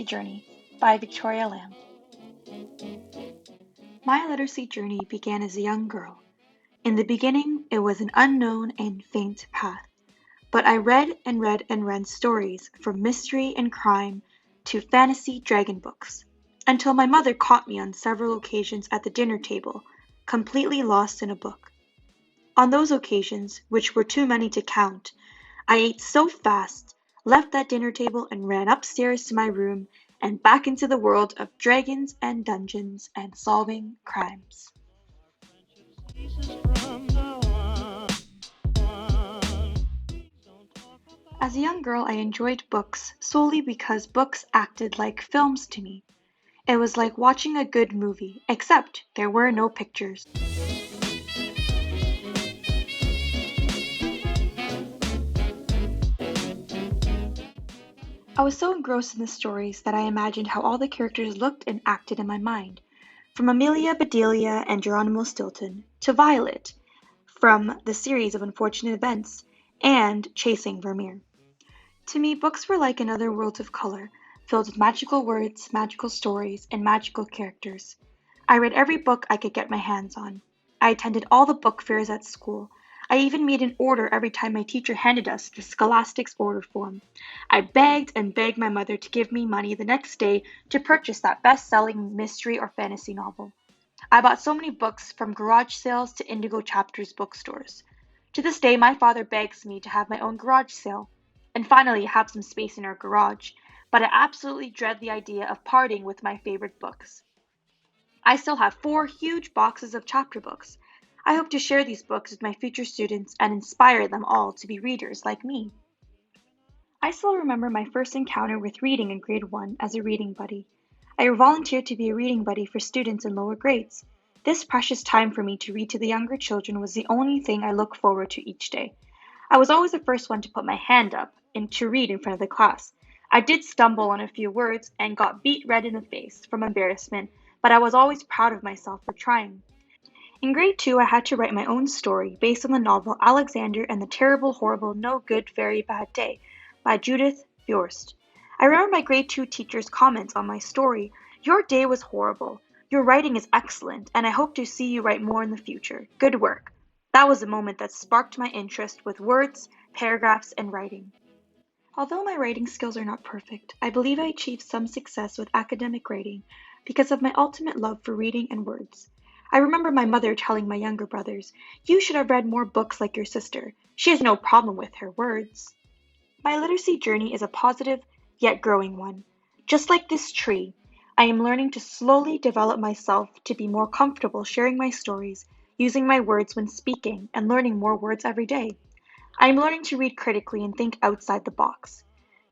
Journey by Victoria Lamb. My literacy journey began as a young girl. In the beginning, it was an unknown and faint path, but I read and read and read stories from mystery and crime to fantasy dragon books, until my mother caught me on several occasions at the dinner table, completely lost in a book. On those occasions, which were too many to count, I ate so fast, left that dinner table and ran upstairs to my room and back into the world of dragons and dungeons and solving crimes. As a young girl, I enjoyed books solely because books acted like films to me. It was like watching a good movie, except there were no pictures. I was so engrossed in the stories that I imagined how all the characters looked and acted in my mind, from Amelia Bedelia and Geronimo Stilton to Violet, from the series of unfortunate events, and Chasing Vermeer. To me, books were like another world of color, filled with magical words, magical stories, and magical characters. I read every book I could get my hands on. I attended all the book fairs at school. I even made an order every time my teacher handed us the Scholastics order form. I begged and begged my mother to give me money the next day to purchase that best-selling mystery or fantasy novel. I bought so many books from garage sales to Indigo Chapters bookstores. To this day, my father begs me to have my own garage sale and finally have some space in our garage, but I absolutely dread the idea of parting with my favorite books. I still have 4 huge boxes of chapter books. I hope to share these books with my future students and inspire them all to be readers like me. I still remember my first encounter with reading in grade 1 as a reading buddy. I volunteered to be a reading buddy for students in lower grades. This precious time for me to read to the younger children was the only thing I looked forward to each day. I was always the first one to put my hand up and to read in front of the class. I did stumble on a few words and got beet red in the face from embarrassment, but I was always proud of myself for trying. In grade 2, I had to write my own story based on the novel Alexander and the Terrible, Horrible, No Good, Very Bad Day by Judith Bjorst. I remember my grade 2 teacher's comments on my story. Your day was horrible. Your writing is excellent, and I hope to see you write more in the future. Good work. That was a moment that sparked my interest with words, paragraphs, and writing. Although my writing skills are not perfect, I believe I achieved some success with academic writing because of my ultimate love for reading and words. I remember my mother telling my younger brothers, "You should have read more books like your sister. She has no problem with her words." My literacy journey is a positive, yet growing one. Just like this tree, I am learning to slowly develop myself to be more comfortable sharing my stories, using my words when speaking, and learning more words every day. I am learning to read critically and think outside the box.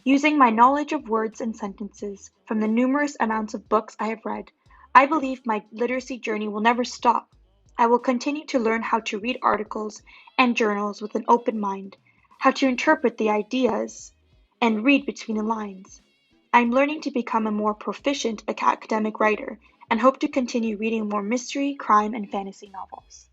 Using my knowledge of words and sentences from the numerous amounts of books I have read, I believe my literacy journey will never stop. I will continue to learn how to read articles and journals with an open mind, how to interpret the ideas, and read between the lines. I am learning to become a more proficient academic writer and hope to continue reading more mystery, crime, and fantasy novels.